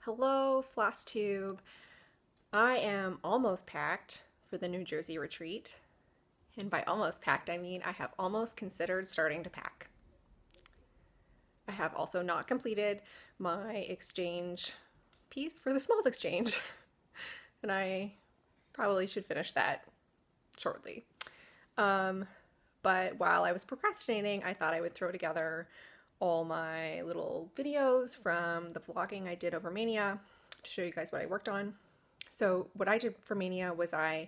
Hello, floss tube. I am almost packed for the New Jersey retreat. And by almost packed, I mean I have almost considered starting to pack. I have also not completed my exchange piece for the smalls exchange. And I probably should finish that shortly. But while I was procrastinating, I thought I would throw together all my little videos from the vlogging I did over Maynia to show you guys what I worked on. So what I did for Maynia was I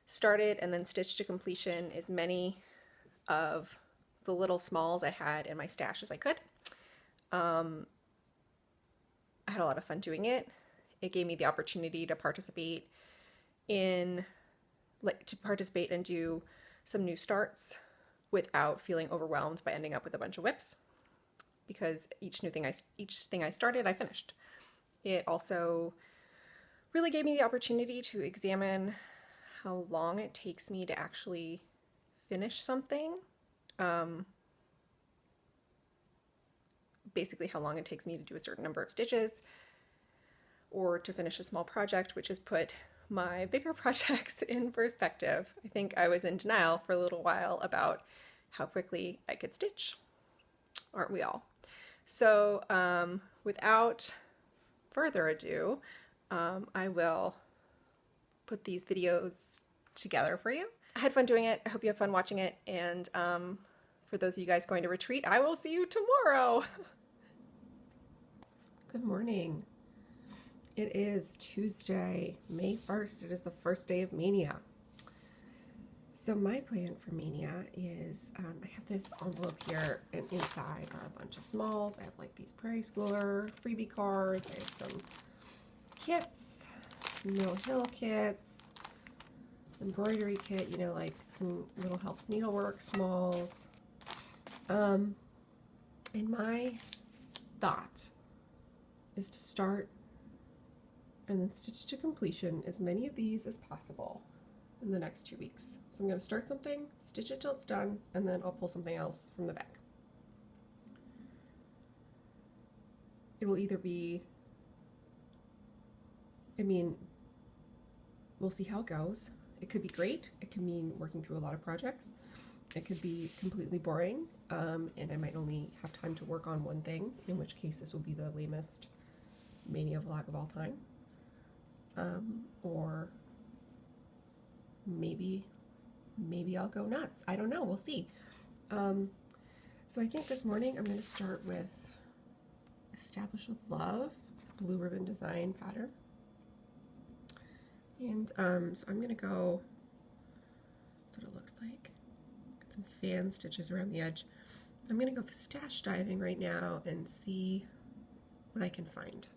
started and then stitched to completion as many of the little smalls I had in my stash as I could. I had a lot of fun doing it. It gave me the opportunity to participate and do some new starts without feeling overwhelmed by ending up with a bunch of whips, because each thing I started, I finished. It also really gave me the opportunity to examine how long it takes me to actually finish something. Basically how long it takes me to do a certain number of stitches or to finish a small project, which has put my bigger projects in perspective. I think I was in denial for a little while about how quickly I could stitch. Aren't we all? So without further ado, I will put these videos together for you. I had fun doing it. I hope you have fun watching it. And for those of you guys going to retreat, I will see you tomorrow. Good morning. It is Tuesday, May 1st. It is the first day of Maynia. So my plan for Maynia is I have this envelope here, and inside are a bunch of smalls. I have like these Prairie Schooler freebie cards. I have some kits, some Mill Hill kits, embroidery kit, you know, like some Little Helps Needlework smalls. And my thought is to start and then stitch to completion as many of these as possible in the next 2 weeks. So I'm going to start something, stitch it till it's done, and then I'll pull something else from the back. It will either be, we'll see how it goes. It could be great. It could mean working through a lot of projects. It could be completely boring, and I might only have time to work on one thing, in which case this will be the lamest Maynia vlog of all time. Or maybe I'll go nuts. I don't know. We'll see. So I think this morning I'm going to start with Establish with Love. It's a blue ribbon design pattern. And so I'm going to go, that's what it looks like. Got some fan stitches around the edge. I'm going to go stash diving right now and see what I can find.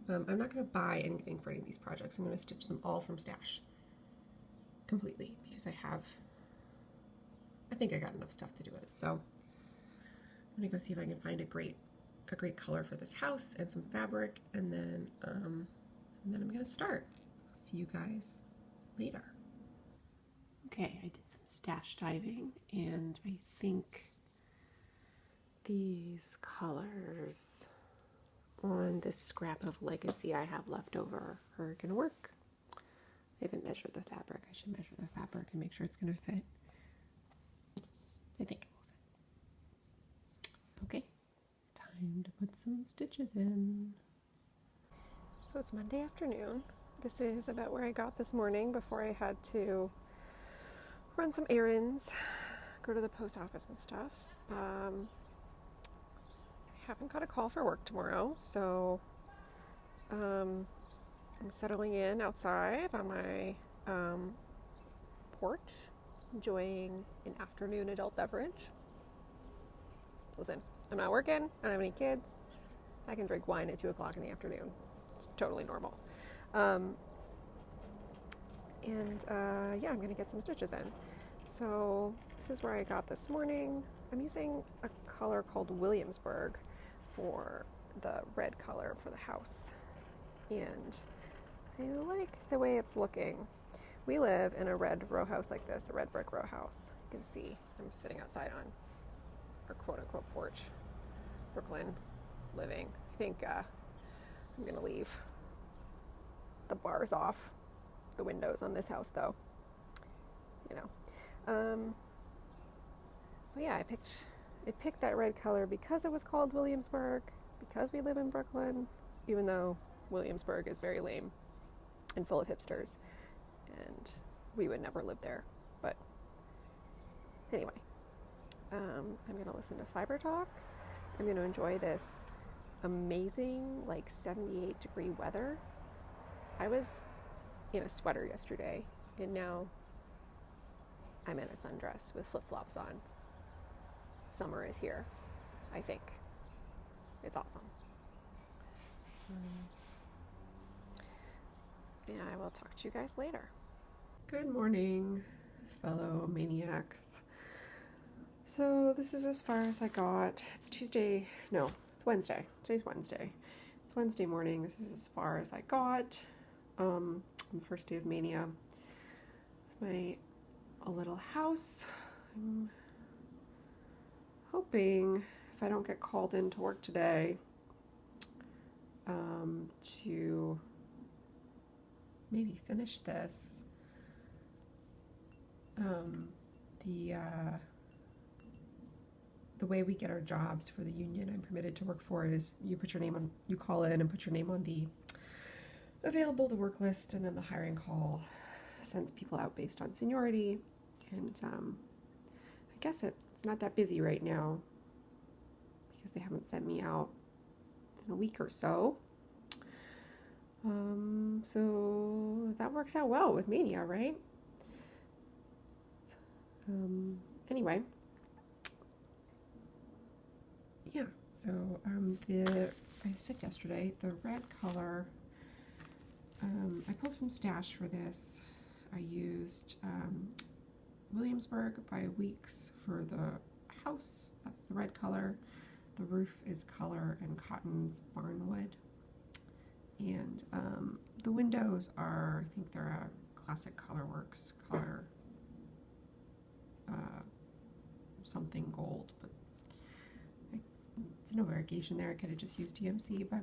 I'm not going to buy anything for any of these projects. I'm going to stitch them all from stash completely because I think I got enough stuff to do it. So I'm going to go see if I can find a great color for this house and some fabric, and then I'm going to start. I'll see you guys later. Okay, I did some stash diving, and I think these colors on this scrap of legacy I have left over are gonna work. I haven't measured the fabric. I should measure the fabric and make sure it's gonna fit. I think it will fit. Okay, time to put some stitches in. So it's Monday afternoon. This is about where I got this morning before I had to run some errands, go to the post office and stuff. Haven't got a call for work tomorrow, so I'm settling in outside on my porch, enjoying an afternoon adult beverage. Listen, I'm not working, I don't have any kids, I can drink wine at 2 o'clock in the afternoon. It's totally normal. Yeah, I'm gonna get some stitches in. So this is where I got this morning. I'm using a color called Williamsburg for the red color for the house, and I like the way it's looking. We live in a red row house like this, a red brick row house. You can see I'm sitting outside on our quote-unquote porch. Brooklyn living. I think I'm gonna leave the bars off the windows on this house, though. You know, but yeah, I picked that red color because it was called Williamsburg, because we live in Brooklyn, even though Williamsburg is very lame and full of hipsters, and we would never live there. But anyway, I'm gonna listen to Fiber Talk. I'm gonna enjoy this amazing, like 78-degree weather. I was in a sweater yesterday, and now I'm in a sundress with flip-flops on. Summer is here, I think. It's awesome. And I will talk to you guys later. Good morning, fellow maniacs. So this is as far as I got. It's Tuesday. No, it's Wednesday. Today's Wednesday. It's Wednesday morning. This is as far as I got. On the first day of Mania. My little house. I'm hoping, if I don't get called in to work today, to maybe finish this. The way we get our jobs for the union I'm permitted to work for is you call in and put your name on the available to work list, and then the hiring call sends people out based on seniority. And I guess it's not that busy right now because they haven't sent me out in a week or so. So that works out well with Maynia, right? Anyway, yeah. So I said yesterday, the red color. I pulled from Stash for this. I used Williamsburg by Weeks for the house. That's the red color. The roof is Color and Cotton's Barnwood. And the windows are, I think they're a classic Colorworks color, something gold, but there's no variegation there. I could have just used DMC, but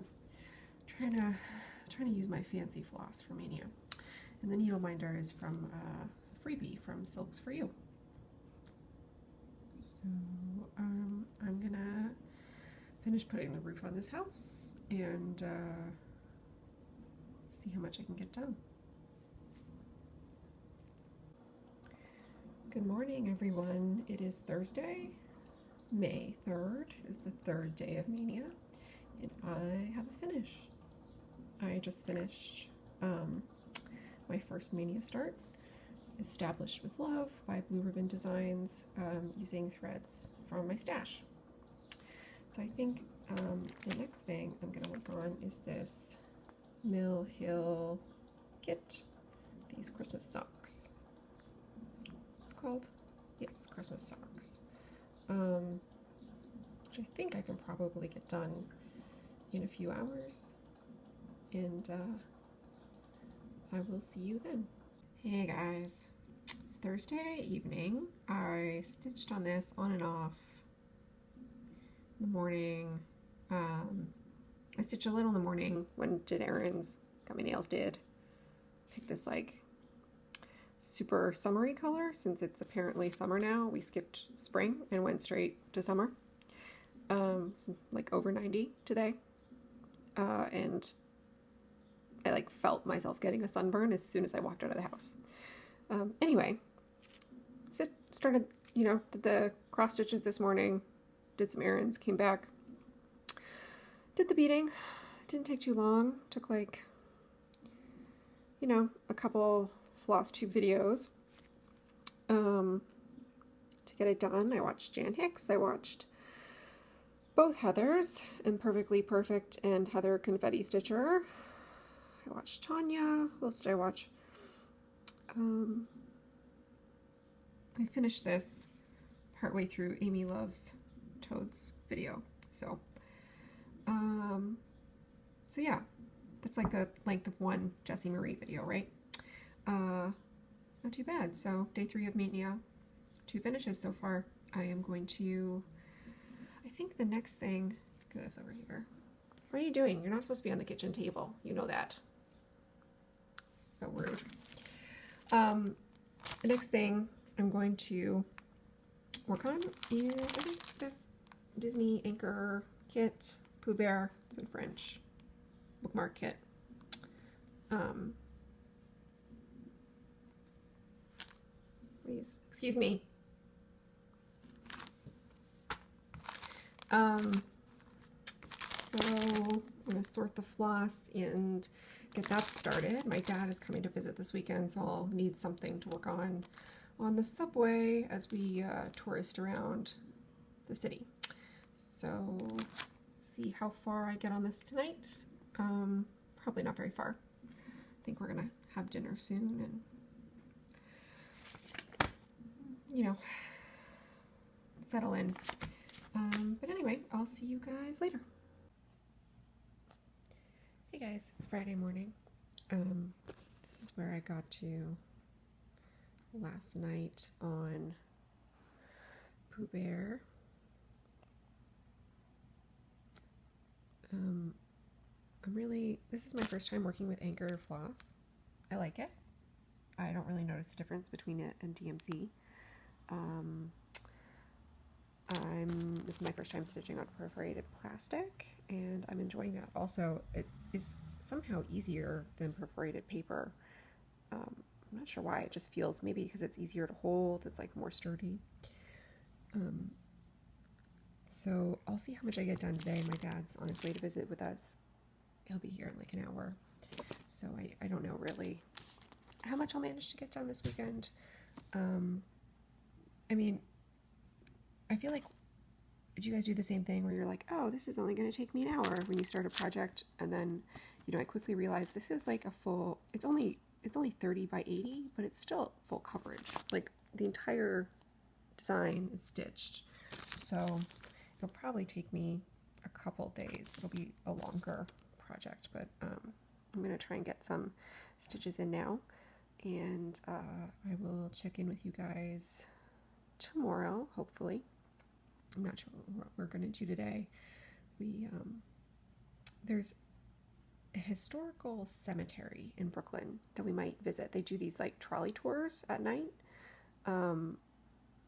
I'm trying to use my fancy floss for Maynia. And the needle minder is from it's a freebie from Silks for You. So I'm gonna finish putting the roof on this house and see how much I can get done. Good morning, everyone. It is Thursday, May 3rd. It is the third day of Maynia, and I have a finish. I just finished my first Maynia start, Established with Love by Blue Ribbon Designs, using threads from my stash. So I think the next thing I'm going to work on is this Mill Hill kit, these Christmas socks. What's it called? Yes, Christmas socks. Which I think I can probably get done in a few hours. And I will see you then. Hey guys, it's Thursday evening. I stitched on this on and off in the morning. I stitched a little in the morning when did errands, got my nails did. Picked this like super summery color since it's apparently summer now. We skipped spring and went straight to summer. Like over 90 today. And I like felt myself getting a sunburn as soon as I walked out of the house. Anyway, started, did the cross stitches this morning, did some errands, came back, did the beading. Didn't take too long. Took like, a couple floss tube videos to get it done. I watched Jan Hicks. I watched both Heathers, Imperfectly Perfect and Heather Confetti Stitcher. I watched Tanya. What else did I watch? I finished this partway through Amy Loves Toad's video. So yeah, that's like the length of one Jessie Marie video, right? Not too bad. So day 3 of Maynia, 2 finishes so far. I am going to, I think the next thing, look at this over here. What are you doing? You're not supposed to be on the kitchen table. You know that. So rude. The next thing I'm going to work on is, I think, this Disney Anchor kit, Pooh Bear. It's in French. Bookmark kit. Please, excuse me. So I'm going to sort the floss and get that started. My dad is coming to visit this weekend, so I'll need something to work on the subway as we tourist around the city. So see how far I get on this tonight. Probably not very far. I think we're gonna have dinner soon and, you know, settle in. But anyway, I'll see you guys later. Hey guys, it's Friday morning. This is where I got to last night on Pooh Bear. This is my first time working with Anchor floss. I like it. I don't really notice the difference between it and DMC. This is my first time stitching on perforated plastic, and I'm enjoying that. Also, it is somehow easier than perforated paper. I'm not sure why. It just feels, maybe because it's easier to hold. It's like more sturdy. So I'll see how much I get done today. My dad's on his way to visit with us. He'll be here in like an hour. So I don't know really how much I'll manage to get done this weekend. I mean, I feel like, did you guys do the same thing where you're like, oh, this is only going to take me an hour when you start a project, and then, you know, I quickly realized this is like a full, it's only 30 by 80, but it's still full coverage. Like the entire design is stitched. So it'll probably take me a couple days. It'll be a longer project, but I'm going to try and get some stitches in now, and I will check in with you guys tomorrow, hopefully. I'm not sure what we're going to do today. There's a historical cemetery in Brooklyn that we might visit. They do these like trolley tours at night,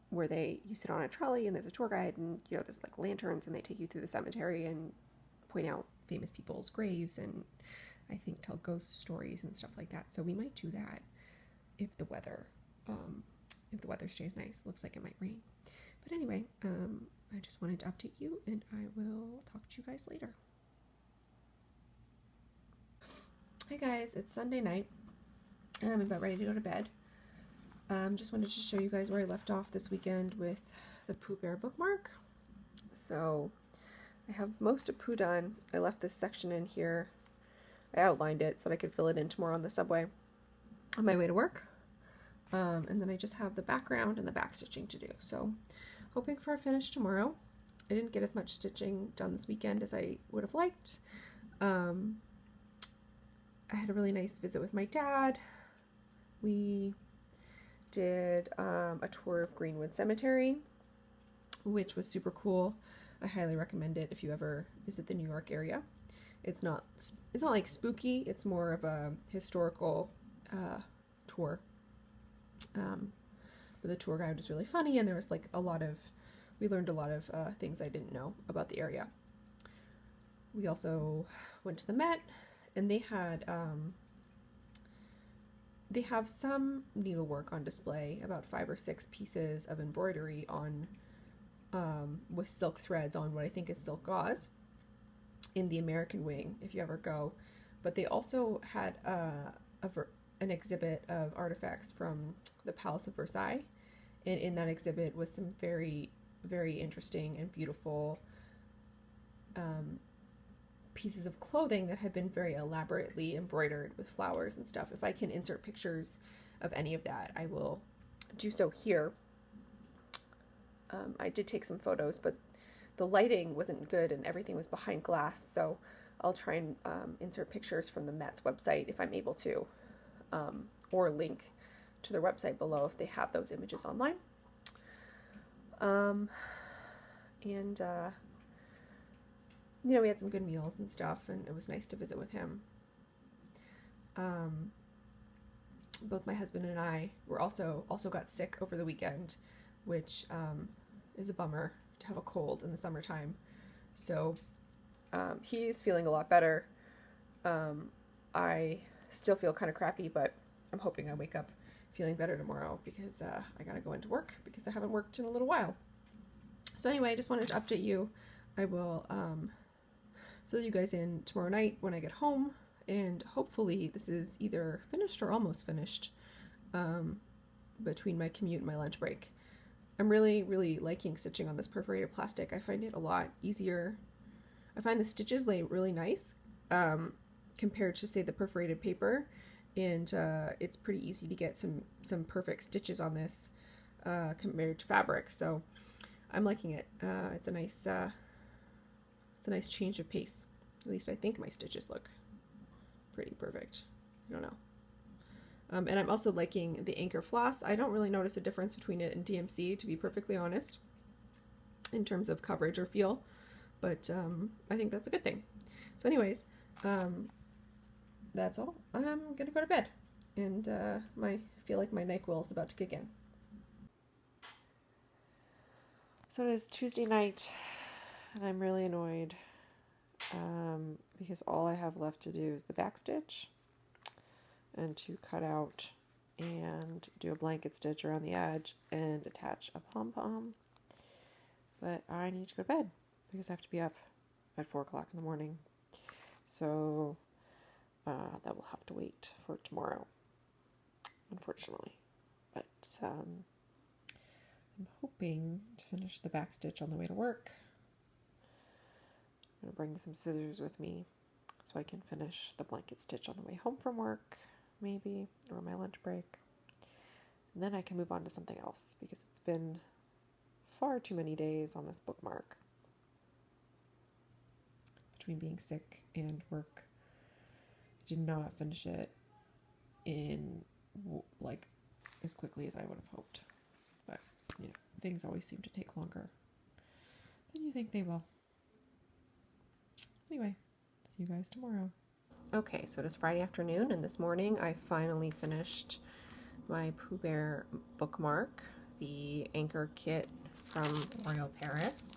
where you sit on a trolley and there's a tour guide, and you know, there's like lanterns, and they take you through the cemetery and point out famous people's graves, and I think tell ghost stories and stuff like that. So we might do that if the weather stays nice. Looks like it might rain. But anyway, I just wanted to update you, and I will talk to you guys later. Hi guys, it's Sunday night. I'm about ready to go to bed. Just wanted to show you guys where I left off this weekend with the Pooh Bear bookmark. So I have most of Pooh done. I left this section in here. I outlined it so that I could fill it in tomorrow on the subway on my way to work. And then I just have the background and the back stitching to do. So hoping for a finish tomorrow. I didn't get as much stitching done this weekend as I would have liked. I had a really nice visit with my dad. We did a tour of Greenwood Cemetery, which was super cool. I highly recommend it if you ever visit the New York area. It's not like spooky. It's more of a historical tour. But the tour guide was really funny, and there was like we learned a lot of things I didn't know about the area. We also went to the Met, and they have some needlework on display, about 5 or 6 pieces of embroidery on with silk threads on what I think is silk gauze in the American wing, if you ever go. But they also had an exhibit of artifacts from the Palace of Versailles, and in that exhibit was some very, very interesting and beautiful pieces of clothing that had been very elaborately embroidered with flowers and stuff. If I can insert pictures of any of that, I will do so here. I did take some photos, but the lighting wasn't good and everything was behind glass, so I'll try and insert pictures from the Met's website if I'm able to, or link to their website below if they have those images online. you know, we had some good meals and stuff, and it was nice to visit with him. Both my husband and I were also got sick over the weekend, which is a bummer to have a cold in the summertime. So he's feeling a lot better. I still feel kind of crappy, but I'm hoping I wake up feeling better tomorrow because I gotta go into work because I haven't worked in a little while. So anyway, I just wanted to update you. I will fill you guys in tomorrow night when I get home, and hopefully this is either finished or almost finished between my commute and my lunch break. I'm really liking stitching on this perforated plastic. I find it a lot easier. I find the stitches lay really nice compared to, say, the perforated paper, and it's pretty easy to get some perfect stitches on this compared to fabric. So I'm liking it. It's a nice change of pace. At least I think my stitches look pretty perfect. I don't know. And I'm also liking the anchor floss. I don't really notice a difference between it and DMC, to be perfectly honest, in terms of coverage or feel, but I think that's a good thing. So anyways, that's all. I'm gonna go to bed, and I feel like my NyQuil is about to kick in. So it is Tuesday night, and I'm really annoyed because all I have left to do is the back stitch and to cut out and do a blanket stitch around the edge and attach a pom-pom. But I need to go to bed because I have to be up at 4 o'clock in the morning. So that will have to wait for tomorrow, unfortunately. But I'm hoping to finish the back stitch on the way to work. I'm going to bring some scissors with me so I can finish the blanket stitch on the way home from work, maybe, or my lunch break. And then I can move on to something else because it's been far too many days on this bookmark. Between being sick and work, I did not finish it in like as quickly as I would have hoped. But, you know, things always seem to take longer than you think they will. Anyway, see you guys tomorrow. Okay, so it is Friday afternoon, and this morning I finally finished my Pooh Bear bookmark, the anchor kit from Royal Paris.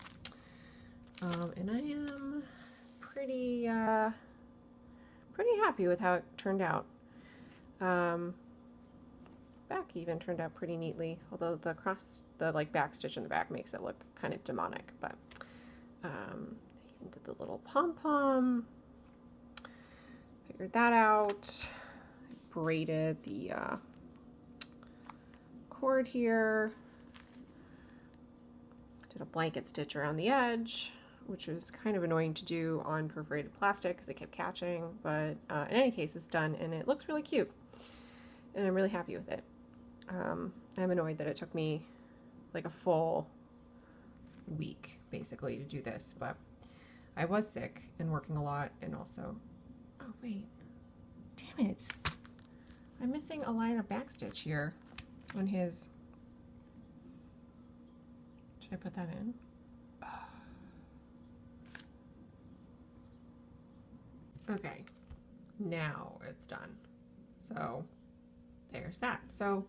And I am pretty happy with how it turned out. Back even turned out pretty neatly, although the back stitch in the back makes it look kind of demonic, but did the little pom-pom, figured that out, braided the cord here, did a blanket stitch around the edge, which was kind of annoying to do on perforated plastic because it kept catching, but in any case it's done and it looks really cute and I'm really happy with it. I'm annoyed that it took me like a full week basically to do this, but I was sick and working a lot, and also, oh wait, damn it, I'm missing a line of backstitch here on his, should I put that in? Okay, now it's done. So there's that. So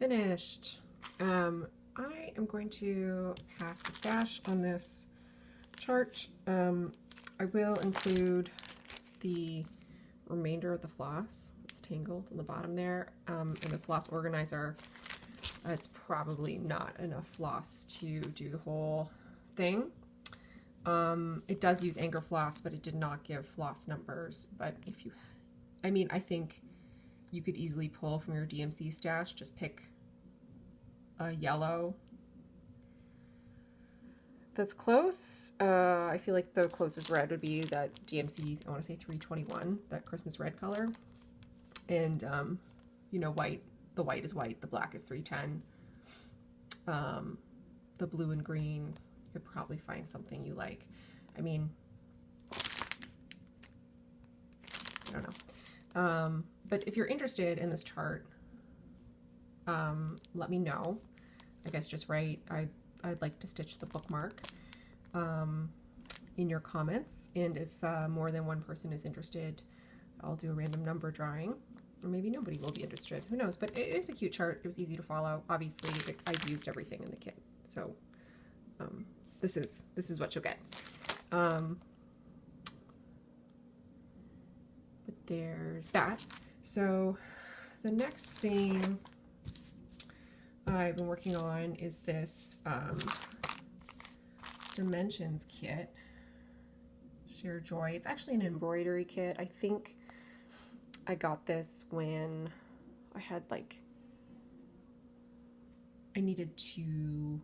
finished. I am going to pass the stash on this chart. I will include the remainder of the floss that's tangled on the bottom there, and the floss organizer. It's probably not enough floss to do the whole thing. It does use anchor floss, but it did not give floss numbers. But if you, I mean, I think you could easily pull from your DMC stash, just pick a yellow that's close. I feel like the closest red would be that DMC, I want to say 321, that Christmas red color. And, you know, white, the white is white, the black is 310. The blue and green, you could probably find something you like. I mean, I don't know. But if you're interested in this chart, let me know. I guess just write, I'd like to stitch the bookmark. in your comments, and if more than one person is interested, I'll do a random number drawing, or maybe nobody will be interested, who knows. But it is a cute chart. It was easy to follow. Obviously I've used everything in the kit, so this is what you'll get. But there's that. So the next thing I've been working on is this Dimensions kit, Share Joy. It's actually an embroidery kit. I think I got this when I had I needed to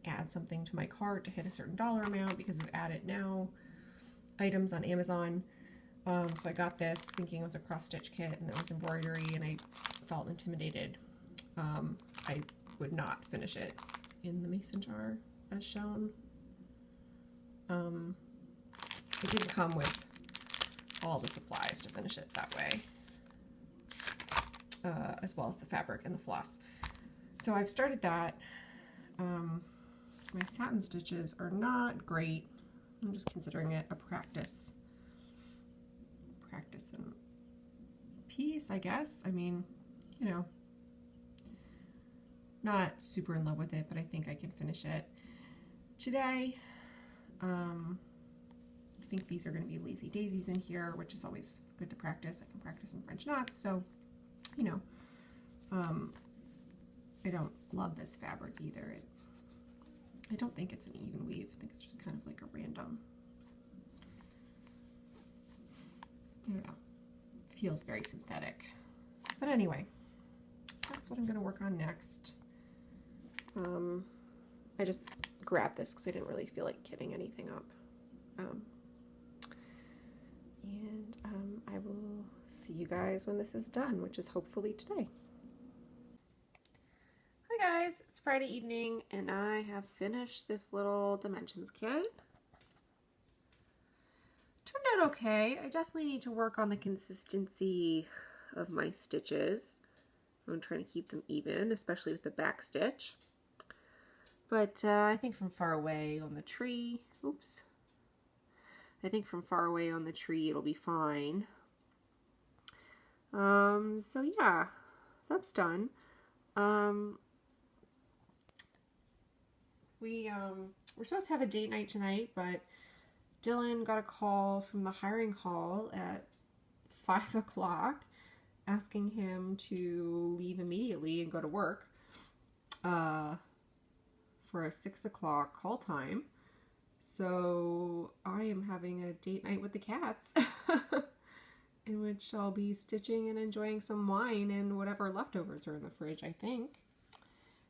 add something to my cart to hit a certain dollar amount because of Add It Now items on Amazon. So I got this thinking it was a cross-stitch kit, and it was embroidery, and I felt intimidated. I would not finish it in the mason jar as shown. It didn't come with all the supplies to finish it that way, as well as the fabric and the floss. So I've started that. My satin stitches are not great. I'm just considering it a practice and piece, I guess. I mean, you know, not super in love with it, but I think I can finish it today. I think these are going to be lazy daisies in here, which is always good to practice. I can practice some French knots, so, you know, I don't love this fabric either. I don't think it's an even weave. I think it's just kind of like a random, I don't know, feels very synthetic. But anyway, that's what I'm going to work on next. I just grabbed this because I didn't really feel like kitting anything up. I will see you guys when this is done, which is hopefully today. Hi guys, it's Friday evening and I have finished this little Dimensions kit. Turned out okay. I definitely need to work on the consistency of my stitches. I'm trying to keep them even, especially with the back stitch. But I think from far away on the tree, I think from far away on the tree it'll be fine. So yeah, that's done. We're supposed to have a date night tonight, but Dylan got a call from the hiring hall at 5 o'clock asking him to leave immediately and go to work for a 6 o'clock call time. So I am having a date night with the cats in which I'll be stitching and enjoying some wine and whatever leftovers are in the fridge, I think.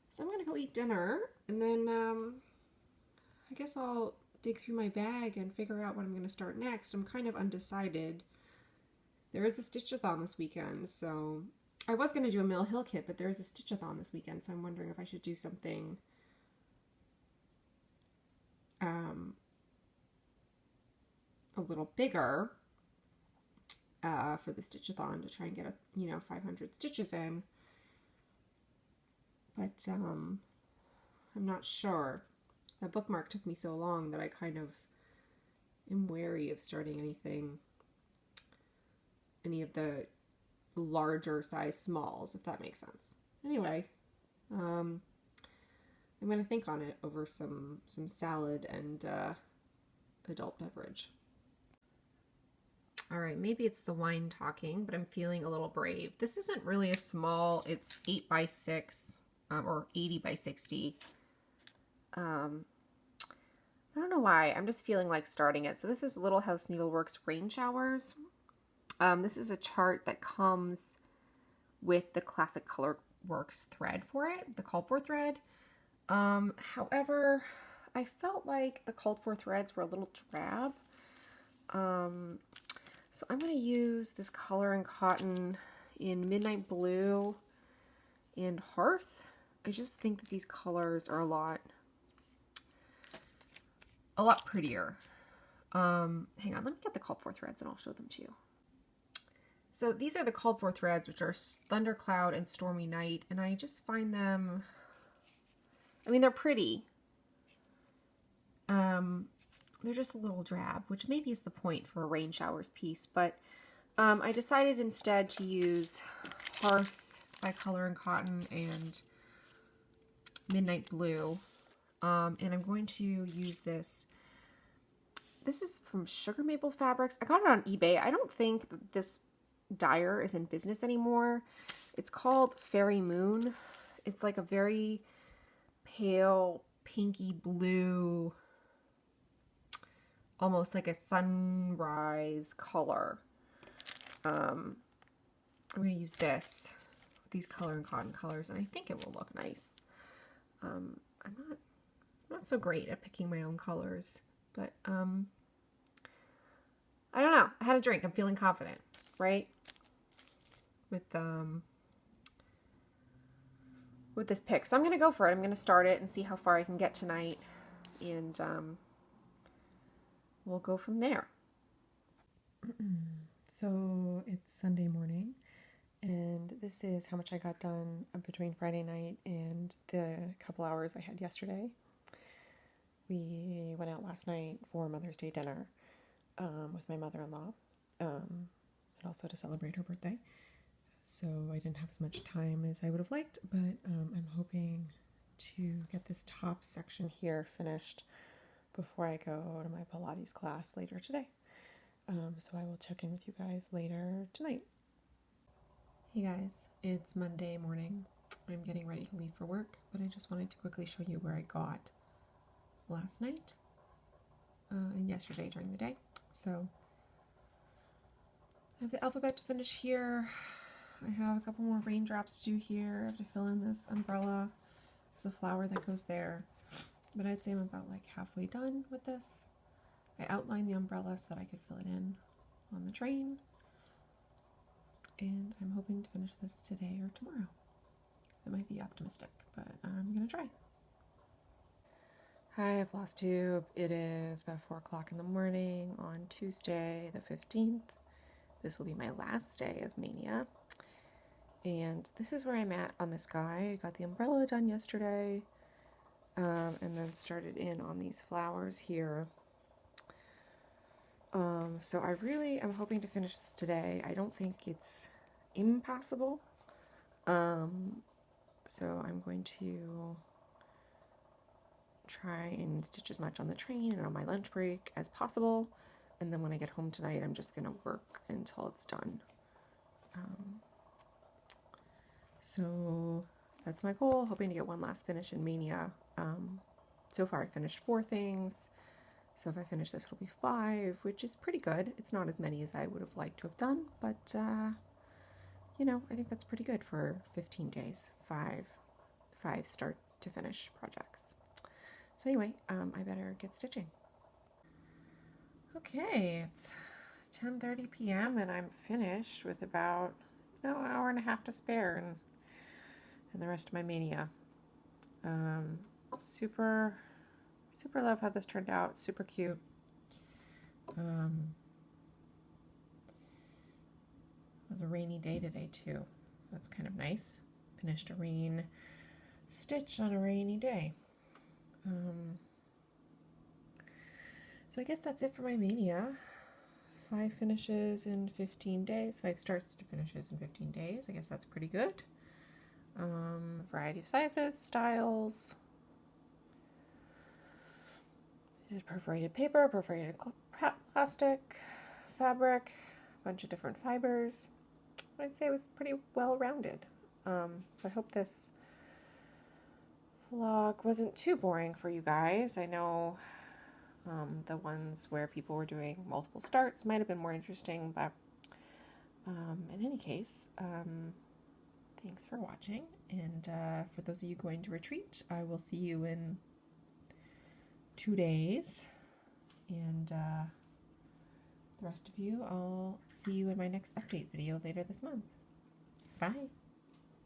So I'm gonna go eat dinner, and then I guess I'll dig through my bag and figure out what I'm gonna start next. I'm kind of undecided. There is a stitch-a-thon this weekend, so I was gonna do a Mill Hill kit, but there is a stitch-a-thon this weekend, so I'm wondering if I should do something a little bigger for the stitch-a-thon to try and get 500 stitches in. But I'm not sure. That bookmark took me so long that I kind of am wary of starting any of the larger size smalls, if that makes sense. Anyway, I'm going to think on it over some salad and adult beverage. All right, maybe it's the wine talking, but I'm feeling a little brave. This isn't really a small. It's 8 by 6 or 80 by 60. I don't know why. I'm just feeling like starting it. So this is Little House Needleworks Rain Showers. This is a chart that comes with the Classic Colorworks thread for it, the called for thread. However, I felt like the called for threads were a little drab. So I'm going to use this Color and Cotton in Midnight Blue and Hearth. I just think that these colors are a lot prettier. Hang on, let me get the called for threads and I'll show them to you. So these are the called for threads, which are Thundercloud and Stormy Night, and I just find them, I mean, they're pretty. they're just a little drab, which maybe is the point for a rain showers piece, but I decided instead to use Hearth by Color and Cotton and Midnight Blue. And I'm going to use this. This is from Sugar Maple Fabrics. I got it on eBay. I don't think this dyer is in business anymore. It's called Fairy Moon. It's like a very pale pinky blue, almost like a sunrise color. I'm going to use this, these Color and Cotton colors, and I think it will look nice. I'm not so great at picking my own colors, but I don't know. I had a drink. I'm feeling confident, right? With this pick. So I'm going to go for it. I'm going to start it and see how far I can get tonight, and we'll go from there. So it's Sunday morning, and this is how much I got done between Friday night and the couple hours I had yesterday. We went out last night for Mother's Day dinner with my mother-in-law, and also to celebrate her birthday. So I didn't have as much time as I would have liked, but I'm hoping to get this top section here finished before I go to my Pilates class later today. So I will check in with you guys later tonight. Hey guys, it's Monday morning. I'm getting ready to leave for work, but I just wanted to quickly show you where I got last night and yesterday during the day. So I have the alphabet to finish here. I have a couple more raindrops to do here. I have to fill in this umbrella. There's a flower that goes there. But I'd say I'm about like halfway done with this. I outlined the umbrella so that I could fill it in on the train. And I'm hoping to finish this today or tomorrow. It might be optimistic, but I'm going to try. Hi, I've lost tube. It is about 4 o'clock in the morning on Tuesday the 15th. This will be my last day of Maynia. And this is where I'm at on this guy. I got the umbrella done yesterday, and then started in on these flowers here. So I really am hoping to finish this today. I don't think it's impossible. So I'm going to try and stitch as much on the train and on my lunch break as possible. And then when I get home tonight, I'm just going to work until it's done. So that's my goal, hoping to get one last finish in Maynia. So far I finished 4 things. So if I finish this, it'll be 5, which is pretty good. It's not as many as I would have liked to have done, but, you know, I think that's pretty good for 15 days, 5 start to finish projects. So anyway, I better get stitching. Okay, it's 10:30 p.m. and I'm finished with about, an hour and a half to spare and the rest of my Maynia. Super love how this turned out. Super cute. It was a rainy day today too, so it's kind of nice. Finished a rain stitch on a rainy day. So I guess that's it for my Maynia. 5 finishes in 15 days. 5 starts to finishes in 15 days. I guess that's pretty good. Variety of sizes, styles. Perforated paper, perforated plastic, fabric, a bunch of different fibers. I'd say it was pretty well rounded. So I hope this vlog wasn't too boring for you guys. I know the ones where people were doing multiple starts might have been more interesting, but in any case, thanks for watching. And for those of you going to retreat, I will see you in 2 days, and the rest of you, I'll see you in my next update video later this month. Bye!